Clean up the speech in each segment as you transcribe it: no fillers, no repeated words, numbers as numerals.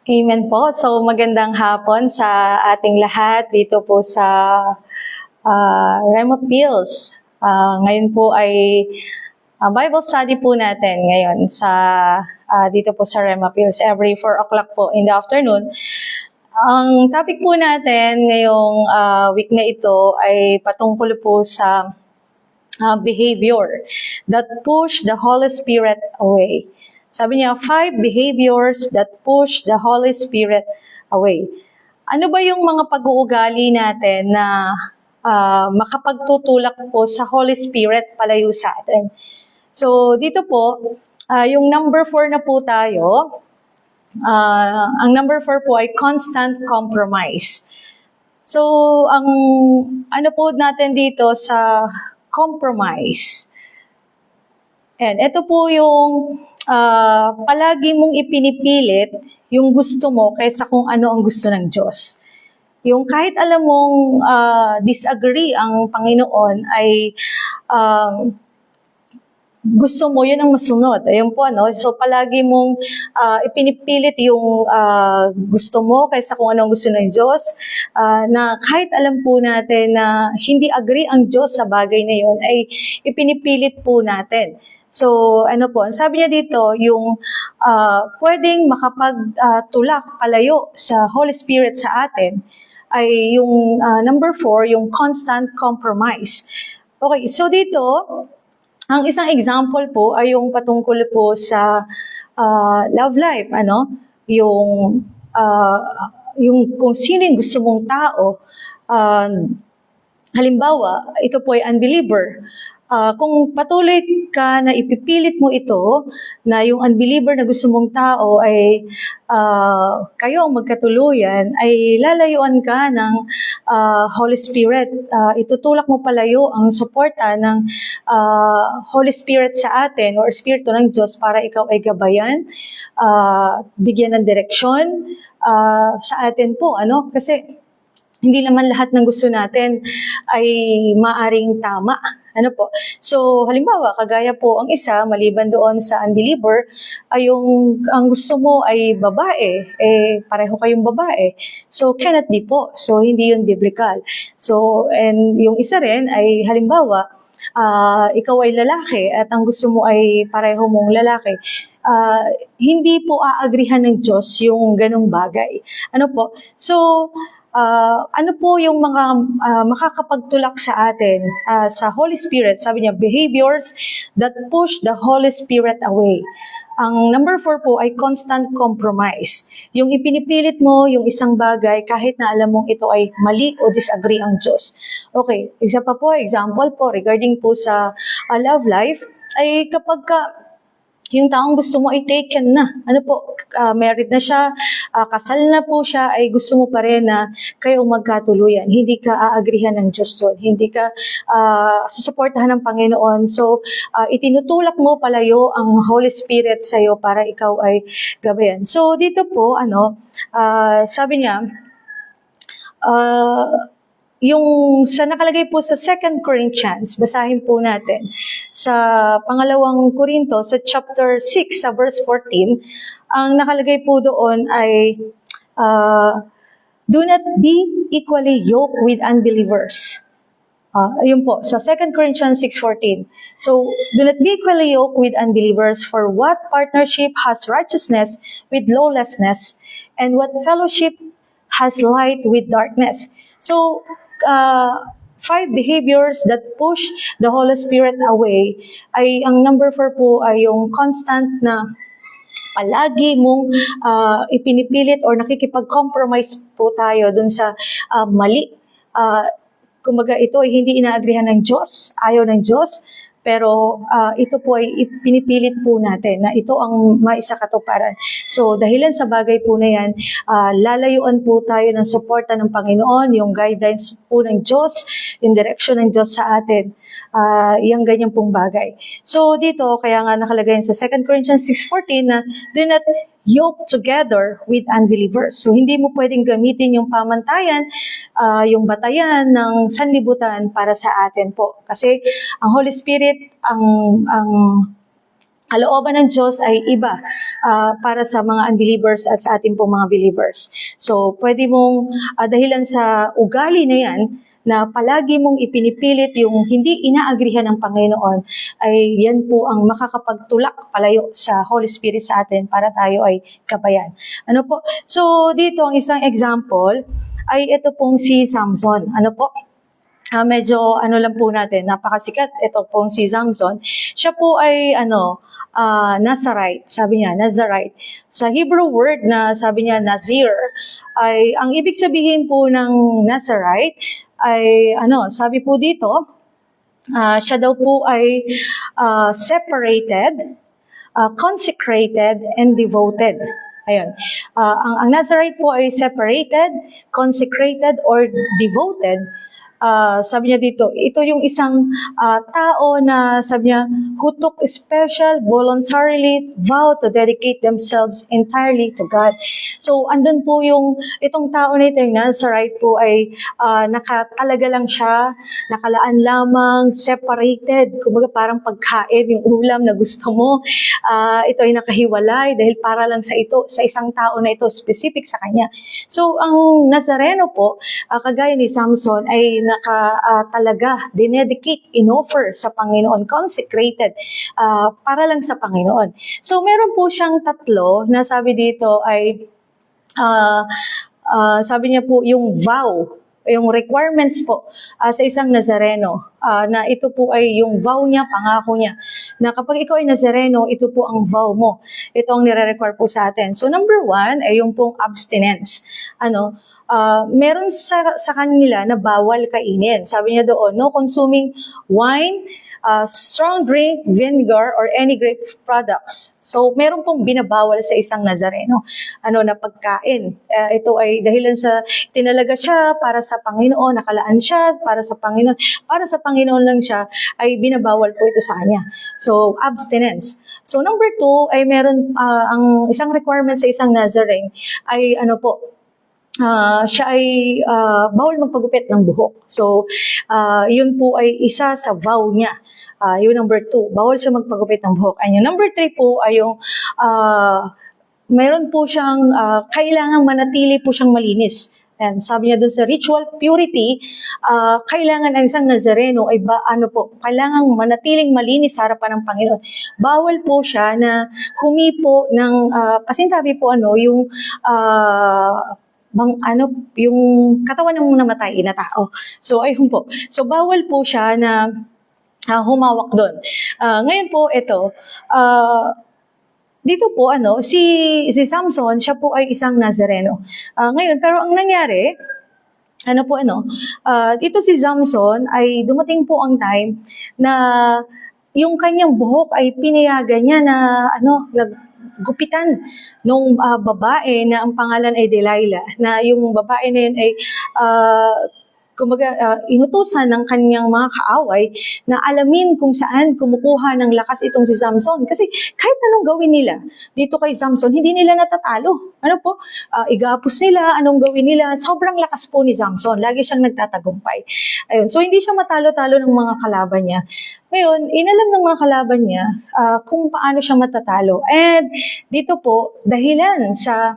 Amen po. So magandang hapon sa ating lahat dito po sa Rema Pills. Ngayon po ay Bible study po natin ngayon sa dito po sa Rema Pills every 4 o'clock po in the afternoon. Ang topic po natin ngayong week na ito ay patungkol po sa behavior that push the Holy Spirit away. Sabi niya, 5 behaviors that push the Holy Spirit away. Ano ba yung mga pag-uugali natin na makapagtutulak po sa Holy Spirit palayo sa atin? So, dito po, yung number 4 na po tayo. Ang number 4 po ay constant compromise. So, ang ano po natin dito sa compromise. And ito po yung palagi mong ipinipilit yung gusto mo kaysa kung ano ang gusto ng Diyos. Yung kahit alam mong disagree ang Panginoon ay gusto mo, yun ang masunod. Ayun po, ano? So, palagi mong ipinipilit yung gusto mo kaysa kung anong gusto ng Diyos, na kahit alam po natin na hindi agree ang Diyos sa bagay na yun, ay ipinipilit po natin. So, ano po, sabi niya dito, yung pwedeng makapagtulak palayo sa Holy Spirit sa atin, ay yung number 4, yung constant compromise. Okay, so dito, ang isang example po ay yung patungkol po sa love life, ano? Yung kung sino yung gusto mong tao, halimbawa, ito po ay unbeliever. Kung patuloy ka na ipipilit mo ito, na yung unbeliever na gusto mong tao ay kayo ang magkatuluyan, ay lalayuan ka ng Holy Spirit. Itutulak mo palayo ang suporta ng Holy Spirit sa atin or Espiritu ng Diyos para ikaw ay gabayan, bigyan ng direksyon sa atin po. Ano? Kasi hindi naman lahat ng gusto natin ay maaring tama. Ano po? So, halimbawa, kagaya po ang isa, maliban doon sa unbeliever, ay ang gusto mo ay babae, pareho kayong babae. So, cannot be po. So, hindi yun biblical. So, and yung isa rin ay halimbawa, ikaw ay lalaki at ang gusto mo ay pareho mong lalaki. Hindi po aagrihan ng Diyos yung ganong bagay. Ano po? So, ano po yung mga makakapagtulak sa atin sa Holy Spirit? Sabi niya, behaviors that push the Holy Spirit away. Ang number 4 po ay constant compromise. Yung ipinipilit mo yung isang bagay kahit na alam mong ito ay mali o disagree ang Diyos. Okay, isa pa po, example po regarding po sa love life, ay kapag yung taong gusto mo ay taken na. Ano po, married na siya, kasal na po siya, ay gusto mo pa rin na kayo magkatuluyan. Hindi ka aagrihan ng Diyos doon. Hindi ka susuportahan ng Panginoon. So, itinutulak mo palayo ang Holy Spirit sa iyo para ikaw ay gabayan. So, dito po, sabi niya, yung sa nakalagay po sa 2 Corinthians, basahin po natin sa pangalawang Korinto, sa chapter 6, sa verse 14, ang nakalagay po doon ay, do not be equally yoked with unbelievers. Ayun po, sa 2 Corinthians 6:14. So, do not be equally yoked with unbelievers, for what partnership has righteousness with lawlessness, and what fellowship has light with darkness? So, 5 behaviors that push the Holy Spirit away, ay ang number 4 po ay yung constant na palagi mong ipinipilit or nakikipag-compromise po tayo dun sa mali. Kumbaga ito ay hindi inaagrihan ng Diyos, ayaw ng Diyos, pero ito po ay pinipilit po natin na ito ang maisakatuparan. So, dahilan sa bagay po na yan, lalayuan po tayo ng suporta ng Panginoon, yung guidance po ng Diyos, yung direction ng Diyos sa atin. Yung ganyan pong bagay. So, dito, kaya nga nakalagay sa 2 Corinthians 6:14 na, do not yoke together with unbelievers. So, hindi mo pwedeng gamitin yung pamantayan, yung batayan ng sanlibutan para sa atin po. Kasi ang Holy Spirit, ang kalooban ng Diyos ay iba para sa mga unbelievers at sa ating pong mga believers. So, pwede mong dahilan sa ugali na yan, na palagi mong ipinipilit yung hindi inaagrihan ng Panginoon, ay yan po ang makakapagtulak palayo sa Holy Spirit sa atin para tayo ay kabayan. Ano po? So, dito ang isang example ay ito pong si Samson. Ano po? Medyo ano lang po natin, napakasikat ito pong si Samson. Siya po ay Nazarite, sabi niya, Nazarite. Sa Hebrew word na sabi niya Nazir, ay ang ibig sabihin po ng Nazarite ay sabi po dito, siya daw po ay separated, consecrated, and devoted. Ayun. Ang Nazarite po ay separated, consecrated, or devoted. Sabi niya dito, ito yung isang tao na sabi niya, who took special voluntarily vow to dedicate themselves entirely to God. So, andun po itong tao na ito, yung Nazarite po ay nakatalaga lang siya, nakalaan lamang, separated, kumbaga parang pagkain, yung ulam na gusto mo, ito ay nakahiwalay dahil para lang sa isang tao na ito, specific sa kanya. So, ang Nazareno po, kagaya ni Samson, ay talaga dinedicate, inoffer sa Panginoon, consecrated para lang sa Panginoon. So meron po siyang tatlo na sabi dito ay sabi niya po yung vow, yung requirements po sa isang Nazareno, na ito po ay yung vow niya, pangako niya, na kapag ikaw ay Nazareno, ito po ang vow mo. Ito ang nire-require po sa atin. So number 1 ay yung pong abstinence. Meron sa kanila na bawal kainin. Sabi niya doon, no consuming wine, strong drink, vinegar, or any grape products. So, meron pong binabawal sa isang Nazareno na pagkain. Ito ay dahilan sa tinalaga siya para sa Panginoon, nakalaan siya para sa Panginoon. Para sa Panginoon lang siya, ay binabawal po ito sa kanya. So, abstinence. So, number 2 ay meron ang isang requirement sa isang Nazarene ay siya ay bawal magpagupit ng buhok. So, yun po ay isa sa vow niya. Yung number 2, bawal siya magpagupit ng buhok. And yung number 3 po ay yung meron po siyang kailangang manatili po siyang malinis. And sabi niya doon sa ritual purity, kailangan ang isang Nazareno ay kailangang manatiling malinis sa harapan ng Panginoon. Bawal po siya na humipo ng pasintabi po yung yung katawan ng namatay na tao. So, ayun po. So, bawal po siya na humawak doon. Ngayon po, ito, dito po, si Samson, siya po ay isang Nazareno. Ngayon, pero ang nangyari, dito si Samson ay dumating po ang time na yung kanyang buhok ay pinayagan niya na gupitan nung babae na ang pangalan ay Delilah, na yung babae na yun ay inutusan ng kanyang mga kaaway na alamin kung saan kumukuha ng lakas itong si Samson. Kasi kahit anong gawin nila dito kay Samson, hindi nila natatalo. Igapos nila, anong gawin nila, sobrang lakas po ni Samson. Lagi siyang nagtatagumpay. Ayun. So, hindi siya matalo-talo ng mga kalaban niya. Ngayon, inalam ng mga kalaban niya kung paano siya matatalo. And dito po, dahilan sa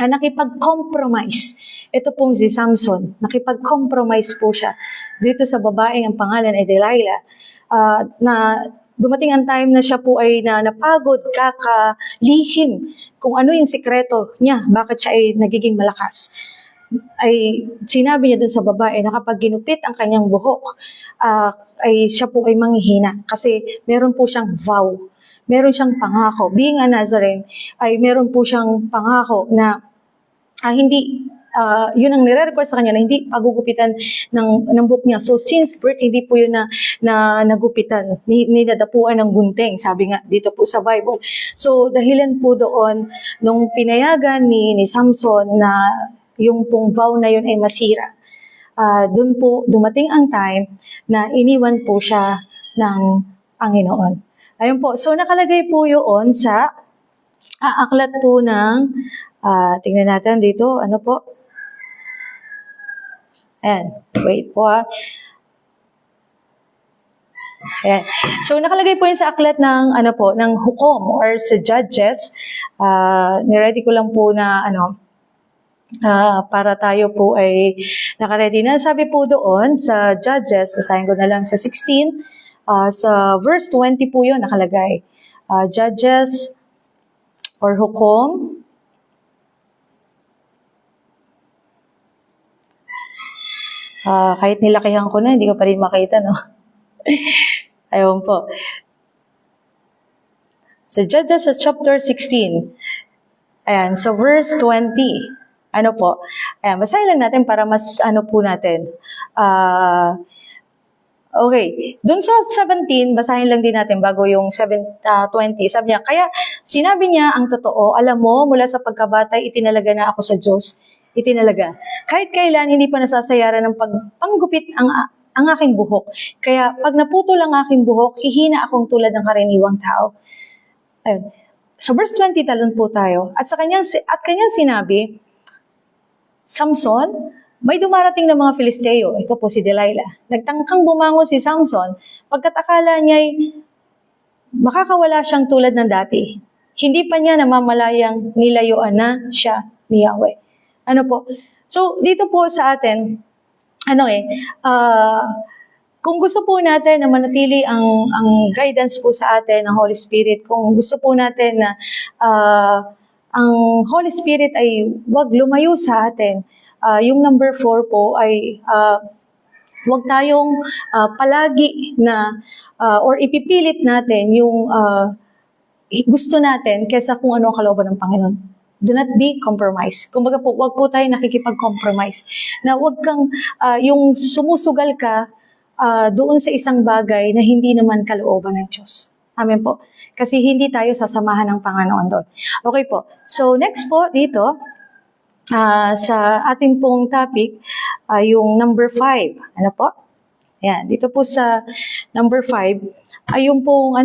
nakipag-compromise. Ito pong si Samson, nakipag-compromise po siya dito sa babaeng ang pangalan ay Delilah, na dumating ang time na siya po ay napagod, kakalihim kung ano yung sikreto niya, bakit siya ay nagiging malakas. Ay sinabi niya dun sa babae na kapag ginupit ang kanyang buhok, ay siya po ay manghihina kasi meron po siyang vow, meron siyang pangako. Being a Nazarene, ay meron po siyang pangako na hindi yun ang nire-require sa kanya na hindi pagugupitan ng buhok niya. So since birth, hindi po yun na nagupitan, ninadapuan ng gunting, sabi nga dito po sa Bible. So dahilan po doon, nung pinayagan ni Samson na yung pong vow na yun ay masira, doon po dumating ang time na iniwan po siya ng Panginoon. Ayun po, so nakalagay po yun sa aklat po ng, tingnan natin dito, Ayan, wait po . Ayan. So nakalagay po yun sa aklat ng ng hukom or sa Judges. Niready ko lang po na para tayo po ay nakaready na. Sabi po doon sa Judges, basahin ko na lang sa 16, sa verse 20 po yun nakalagay. Judges or hukom. Kahit nilakihan ko na, hindi ko pa rin makita, no? Ayun po. Sa Judges sa chapter 16, ayan, sa verse 20, ayan, basahin lang natin para mas po natin. Okay, dun sa 17, basahin lang din natin bago yung 20. Sabi niya, kaya sinabi niya ang totoo, alam mo, mula sa pagkabatay, itinalaga na ako sa Diyos. Itinalaga. Kahit kailan, hindi pa nasasayaran ng panggupit ang aking buhok. Kaya pag naputol ang aking buhok, hihina akong tulad ng karaniwang tao. Ayun. So verse 20 talon po tayo. At kanyang sinabi, Samson, may dumarating na mga Filisteo. Ito po si Delilah. Nagtangkang bumangon si Samson, pagkat akala niya'y makakawala siyang tulad ng dati. Hindi pa niya namamalayang nilayuan na siya ni Yahweh. So dito po sa atin, kung gusto po natin na manatili ang guidance po sa atin ng Holy Spirit, kung gusto po natin na ang Holy Spirit ay wag lumayo sa atin, yung number 4 po ay wag tayong palagi na or ipipilit natin yung gusto natin kaysa kung ano ang kalooban ng Panginoon. Do not be compromised. Kumbaga po, wag po tayo nakikipag-compromise. Na wag kang, yung sumusugal ka doon sa isang bagay na hindi naman kalooban ng Diyos. Amen po. Kasi hindi tayo sasamahan ng Panginoon doon. Okay po. So next po dito, sa ating pong topic, yung number 5. Ano po? Yan. Dito po sa number 5, ay yung pong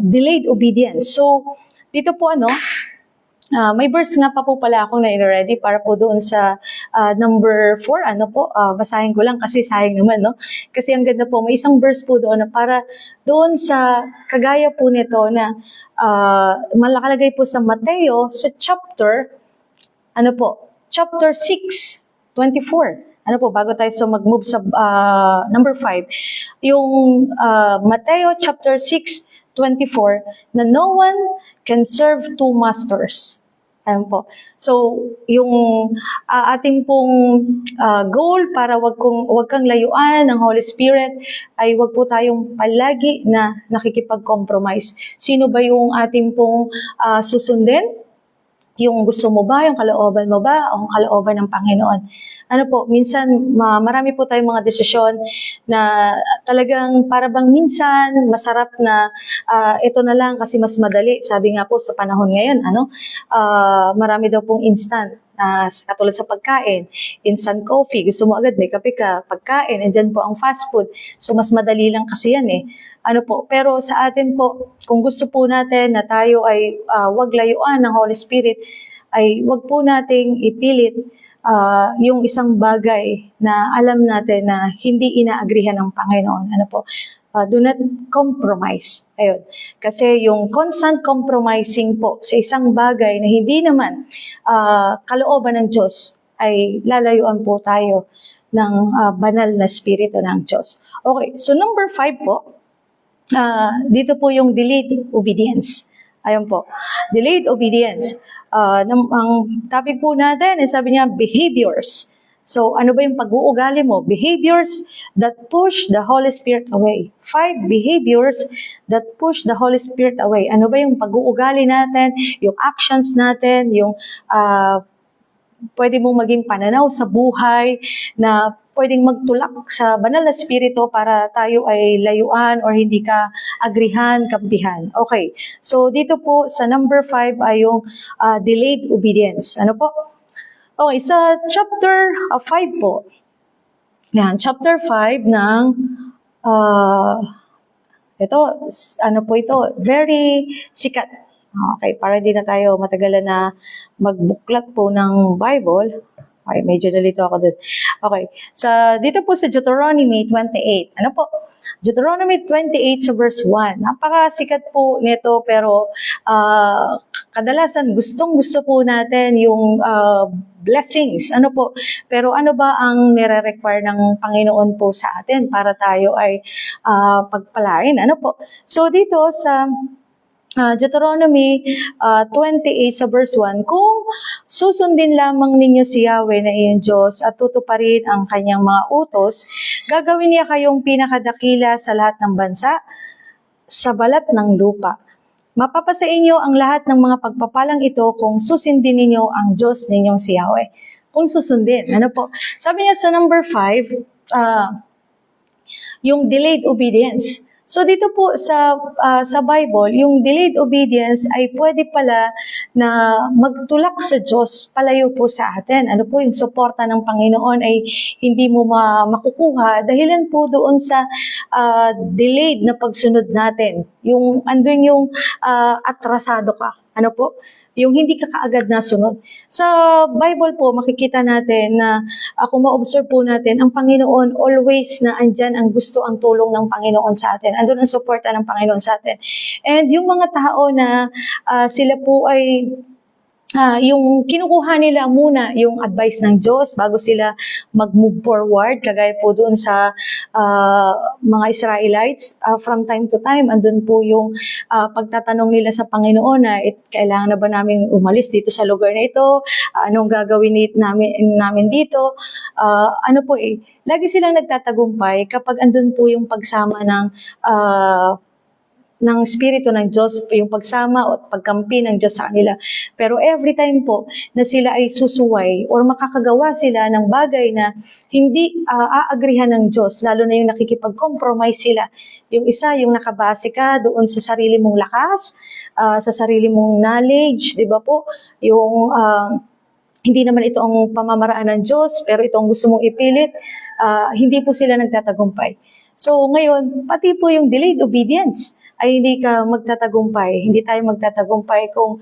delayed obedience. So, dito po may verse nga pa po pala akong na-ready para po doon sa number 4. Basahin ko lang kasi sayang naman, no? Kasi ang ganda po, may isang verse po doon na para doon sa kagaya po nito na malakalagay po sa Mateo sa chapter 6:24. Bago tayo mag-move sa number 5, yung Mateo chapter 6:24, na no one can serve two masters. Ayan po. So, yung ating pong goal para wag kang layuan ng Holy Spirit ay wag po tayong palagi na nakikipag-compromise. Sino ba yung ating pong susundin? Yung gusto mo ba, yung kalooban mo ba, o ang kalooban ng Panginoon? Minsan marami po tayong mga desisyon na talagang para bang minsan masarap na ito na lang kasi mas madali. Sabi nga po sa panahon ngayon, marami daw pong instant. Katulad sa pagkain, instant coffee, gusto mo agad, may kape ka, pagkain, and dyan po ang fast food. So mas madali lang kasi yan eh. Pero sa atin po, kung gusto po natin na tayo ay wag layuan ng Holy Spirit, ay wag po nating ipilit yung isang bagay na alam natin na hindi inaagrihan ng Panginoon. Do not compromise. Ayun. Kasi yung constant compromising po sa isang bagay na hindi naman kalooban ng Diyos, ay lalayuan po tayo ng banal na spirito ng Diyos. Okay, so number 5 po, dito po yung delayed obedience. Ayun po. Delayed obedience. Ang topic po natin, sabi niya, behaviors. So, ano ba yung pag-uugali mo? Behaviors that push the Holy Spirit away. 5 behaviors that push the Holy Spirit away. Ano ba yung pag-uugali natin, yung actions natin, yung pwede mong maging pananaw sa buhay na pwedeng magtulak sa banal na spirito para tayo ay layuan or hindi ka agrihan, kampihan. Okay. So, dito po sa number 5 ay yung delayed obedience. Okay, sa chapter 5 po. Yan, chapter 5 ng ito, very sikat. Okay, para hindi na tayo matagalan na magbuklat po ng Bible. Okay, medyo nalito ako dun. Okay. Dito po sa Deuteronomy 28. Ano po? Deuteronomy 28 sa verse 1. Napakasikat po nito pero kadalasan gustong-gusto po natin yung blessings. Ano po? Pero ano ba ang nire-require ng Panginoon po sa atin para tayo ay pagpalain? Ano po? So dito sa Deuteronomy 28 sa verse 1, kung susundin lamang ninyo si Yahweh na iyong Diyos at tutuparin ang kanyang mga utos, gagawin niya kayong pinakadakila sa lahat ng bansa, sa balat ng lupa. Mapapasa inyo ang lahat ng mga pagpapalang ito kung susundin ninyo ang Diyos ninyong si Yahweh. Kung susundin, ano po? Sabi niya sa number 5, yung delayed obedience. So dito po sa Bible, yung delayed obedience ay pwede pala na magtulak sa Diyos, palayo po sa atin. Ano po yung suporta ng Panginoon ay hindi mo makukuha dahilan po doon sa delayed na pagsunod natin. Yung andun yung atrasado ka. Ano po? Yung hindi ka kaagad nasunod. Sa Bible po, makikita natin na kung ma-observe po natin, ang Panginoon always na andyan ang gusto, ang tulong ng Panginoon sa atin. Andun ang suporta ng Panginoon sa atin. And yung mga tao na sila po ay yung kinukuha nila muna yung advice ng Diyos bago sila mag-move forward, kagaya po doon sa mga Israelites, from time to time, andun po yung pagtatanong nila sa Panginoon na kailangan na ba namin umalis dito sa lugar na ito, anong gagawin namin dito, lagi silang nagtatagumpay kapag andun po yung pagsama ng Espiritu ng Diyos, yung pagsama o pagkampi ng Diyos sa kanila. Pero every time po na sila ay susuway or makakagawa sila ng bagay na hindi aagrihan ng Diyos, lalo na yung nakikipag-compromise sila. Yung isa, yung nakabase ka doon sa sarili mong lakas, sa sarili mong knowledge, di ba po? Yung hindi naman ito ang pamamaraan ng Diyos, pero ito ang gusto mong ipilit, hindi po sila nagtatagumpay. So ngayon, pati po yung delayed obedience, ay hindi ka magtatagumpay. Hindi tayo magtatagumpay kung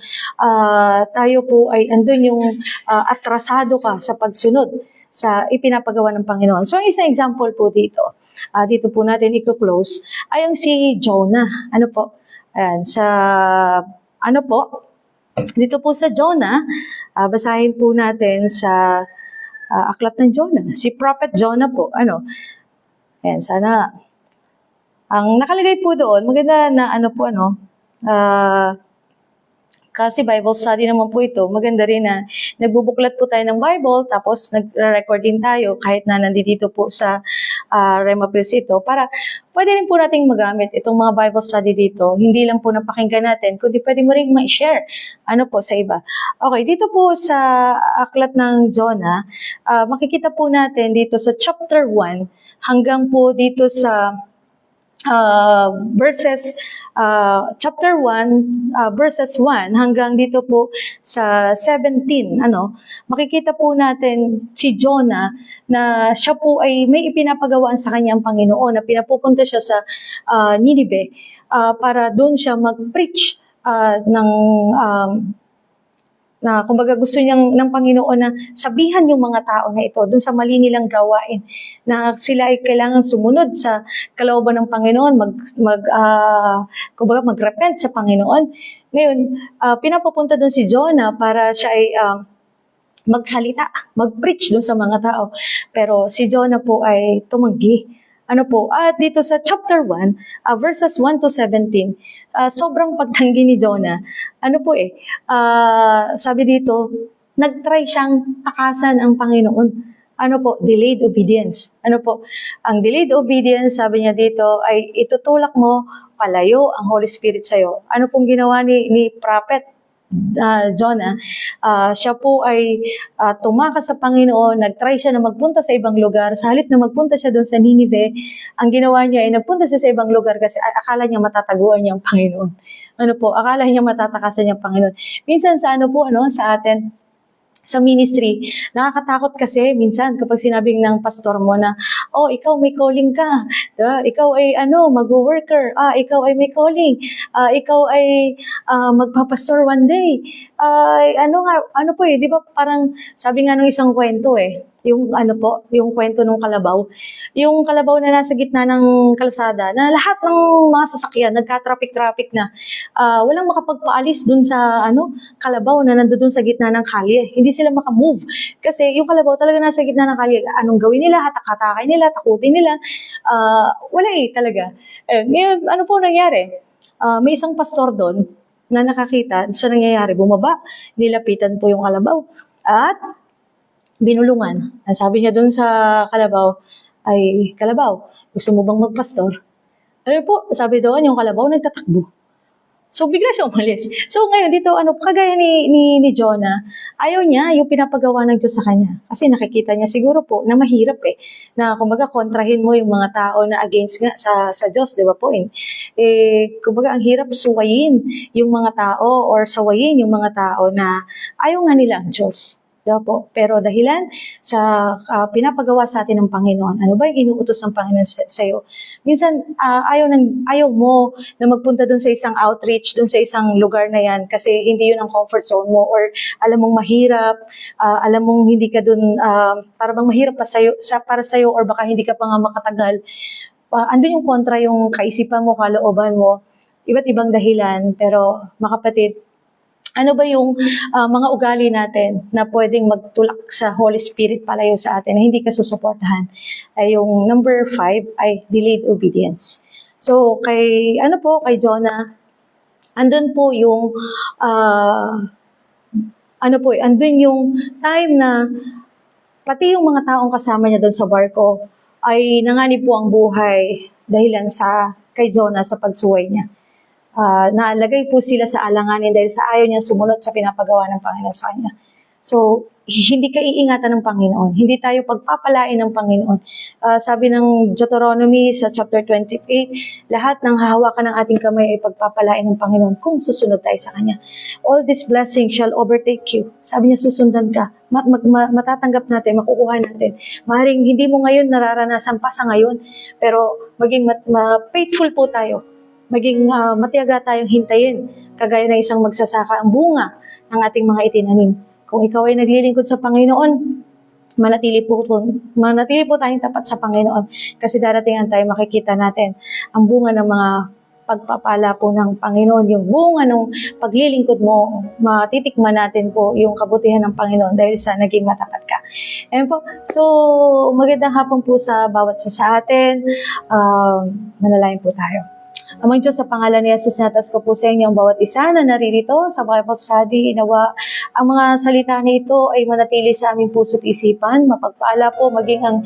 tayo po ay andun yung atrasado ka sa pagsunod sa ipinapagawa ng Panginoon. So, isang example po dito, dito po natin i-close, ay ang si Jonah. Ano po? Ayan, dito po sa Jonah, basahin po natin sa aklat ng Jonah. Si Prophet Jonah po, ayan, sana ang nakalagay po doon, maganda na kasi Bible study naman po ito, maganda rin na nagbubuklat po tayo ng Bible, tapos nagre-record din tayo kahit na nandito po sa Rema Pills ito, para pwede rin po nating magamit itong mga Bible study dito. Hindi lang po napakinggan natin, kundi pwede mo rin ma-share sa iba. Okay, dito po sa aklat ng Jonah, makikita po natin dito sa chapter 1 hanggang po dito sa chapter 1, verses 1 hanggang dito po sa 17, makikita po natin si Jonah na siya po ay may ipinapagawaan sa kanyang Panginoon, na pinapupunta siya sa Nineveh para doon siya mag-preach na kumbaga gusto ng Panginoon na sabihan yung mga tao na ito dun sa mali nilang gawain, na sila ay kailangan sumunod sa kalooban ng Panginoon, mag-repent sa Panginoon. Ngayon, pinapapunta dun si Jonah para siya ay magsalita, mag-preach dun sa mga tao. Pero si Jonah po ay tumanggi. At dito sa chapter 1, verses 1 to 17, sobrang pagtanggi ni Jonah. Sabi dito, nagtry siyang takasan ang Panginoon. Delayed obedience. Ang delayed obedience, sabi niya dito, ay itutulak mo palayo ang Holy Spirit sa'yo. Ano pong ginawa ni Prophet Jonah? Siya po ay tumakas sa Panginoon, nagtry siya na magpunta sa ibang lugar. Sa halip na magpunta siya doon sa Nineveh, ang ginawa niya ay nagpunta siya sa ibang lugar kasi akala niya matataguan niya ang Panginoon. Akala niya matatakasan niya ang Panginoon. Minsan sa sa atin, sa ministry, nakakatakot kasi minsan kapag sinabing ng pastor mo na, ikaw may calling ka, Diba? Ikaw ay mag-worker, ikaw ay may calling, ikaw ay magpapastor one day. Ano po di ba parang sabi nga ng isang kwento yung yung kwento ng kalabaw. Yung kalabaw na nasa gitna ng kalsada, na lahat ng mga sasakyan, nagka-traffic na, walang makapagpaalis dun sa kalabaw na nandoon sa gitna ng kalye. Hindi sila makamove. Kasi yung kalabaw talaga nasa gitna ng kalye. Anong gawin nila? Hatak-hatakin nila, takutin nila. Wala talaga. Ngayon, ano po nangyari? May isang pastor doon na nakakita sa nangyayari. Bumaba, nilapitan po yung kalabaw. At binulungan. Ang sabi niya doon sa kalabaw ay, "Kalabaw, gusto mo bang magpastor?" Ano po, sabi doon, yung kalabaw nagtatakbo. So, bigla siya umalis. So, ngayon dito, kagaya ni Jonah, ayaw niya yung pinapagawa ng Diyos sa kanya. Kasi nakikita niya siguro po na mahirap na kumbaga kontrahin mo yung mga tao na against nga sa Diyos, di ba po? Kumbaga ang hirap suwayin yung mga tao or sawayin yung mga tao na ayaw nga nila ang Diyos. Diba po? Pero dahilan sa pinapagawa sa atin ng Panginoon, ano ba yung inuutos ng Panginoon sa iyo? Minsan, ayaw mo na magpunta dun sa isang outreach, dun sa isang lugar na yan, kasi hindi yun ang comfort zone mo, or alam mong mahirap, alam mong hindi ka dun, para bang mahirap para sa'yo, or baka hindi ka pa nga makatagal. Andun yung kontra yung kaisipan mo, kalooban mo, iba't ibang dahilan, pero mga kapatid, ano ba yung mga ugali natin na pwedeng magtulak sa Holy Spirit palayo sa atin na hindi ka susuportahan? Ay yung number 5 ay delayed obedience. So, kay Jonah, andun po yung andun yung time na pati yung mga taong kasama niya doon sa barko ay nanganib po ang buhay dahilan kay Jonah sa pagsuway niya. Nalagay po sila sa alanganin dahil sa ayaw niya sumunod sa pinapagawa ng Panginoon sa kanya. So, hindi ka iingatan ng Panginoon. Hindi tayo pagpapalain ng Panginoon. Sabi ng Deuteronomy sa chapter 28, lahat ng hahawakan ng ating kamay ay pagpapalain ng Panginoon kung susunod tayo sa Kanya. All this blessing shall overtake you. Sabi niya, susundan ka. Matatanggap natin, makukuha natin. Maaaring hindi mo ngayon nararanasan pa sa ngayon, pero maging faithful po tayo. Maging matiyaga tayong hintayin, kagaya na isang magsasaka ang bunga ng ating mga itinanim. Kung ikaw ay naglilingkod sa Panginoon, manatili po tayong tapat sa Panginoon, kasi darating ang tayo makikita natin ang bunga ng mga pagpapala po ng Panginoon, yung bunga ng paglilingkod mo, matitikman natin po yung kabutihan ng Panginoon dahil sa naging matapat ka. Ayan po. So, magandang hapon po sa bawat sa atin. Manalangin po tayo. Amang Diyos, sa pangalan ni Jesus, natas ko po sa inyo ang bawat isa na naririto sa Bible Study. Inawa ang mga salita nito ay manatili sa aming puso't isipan. Mapagpaala po maging ang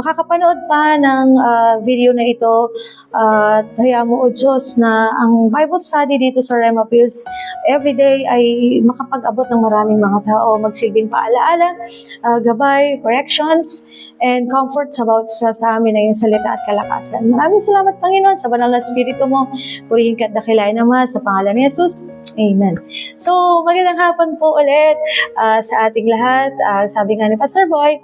makakapanood pa ng video na ito. Kaya mo, O Diyos, na ang Bible Study dito sa Rema Fields everyday ay makapag-abot ng maraming mga tao. Magsilbing paalaala, gabay, corrections, and comfort sa amin na yung salita at kalakasan. Maraming salamat, Panginoon, sa banal na Espiritu mo. Purihin ka at dakilain naman sa pangalan ni Jesus. Amen. So, magandang hapon po ulit sa ating lahat. Sabi nga ni Pastor Boy,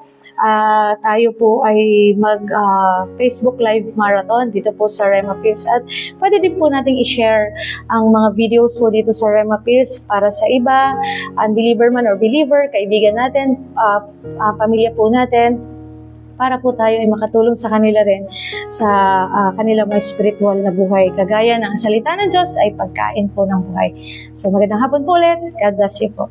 tayo po ay mag-Facebook Live Marathon dito po sa Rema Fields. At pwede din po nating i-share ang mga videos po dito sa Rema Fields para sa iba, unbeliever man or believer, kaibigan natin, pamilya po natin, para po tayo ay makatulong sa kanila rin sa kanilang mga spiritual na buhay. Kagaya ng salita ng Diyos ay pagkain po ng buhay. So magandang hapon po ulit. God bless you po.